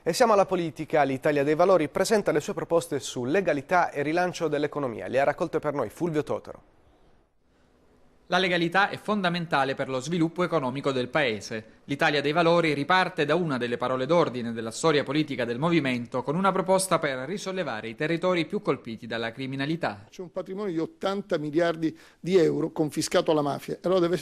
E siamo alla politica. L'Italia dei Valori presenta le sue proposte su legalità e rilancio dell'economia. Le ha raccolte per noi Fulvio Totaro. La legalità è fondamentale per lo sviluppo economico del Paese. L'Italia dei Valori riparte da una delle parole d'ordine della storia politica del movimento con una proposta per risollevare i territori più colpiti dalla criminalità. C'è un patrimonio di 80 miliardi di euro confiscato alla mafia. Allora deve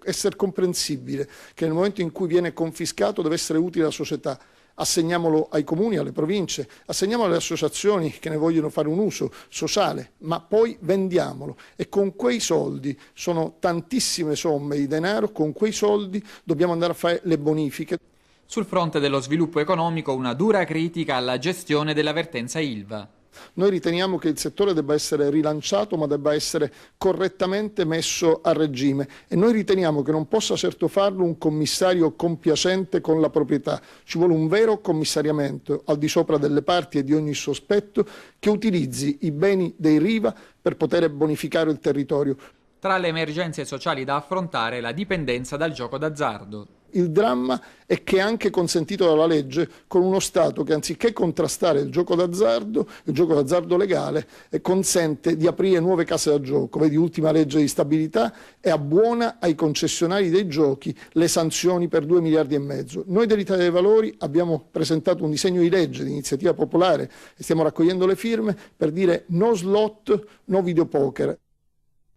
essere comprensibile che nel momento in cui viene confiscato deve essere utile alla società. Assegniamolo ai comuni, alle province, assegniamolo alle associazioni che ne vogliono fare un uso sociale, ma poi vendiamolo e con quei soldi, sono tantissime somme di denaro, con quei soldi dobbiamo andare a fare le bonifiche. Sul fronte dello sviluppo economico una dura critica alla gestione della vertenza Ilva. Noi riteniamo che il settore debba essere rilanciato, ma debba essere correttamente messo a regime e noi riteniamo che non possa certo farlo un commissario compiacente con la proprietà. Ci vuole un vero commissariamento al di sopra delle parti e di ogni sospetto che utilizzi i beni dei Riva per poter bonificare il territorio. Tra le emergenze sociali da affrontare la dipendenza dal gioco d'azzardo. Il dramma è che è anche consentito dalla legge con uno Stato che anziché contrastare il gioco d'azzardo legale, consente di aprire nuove case da gioco. Vedi l'ultima legge di stabilità e abbuona ai concessionari dei giochi le sanzioni per 2,5 miliardi. Noi dell'Italia dei Valori abbiamo presentato un disegno di legge di iniziativa popolare e stiamo raccogliendo le firme per dire no slot, no videopoker.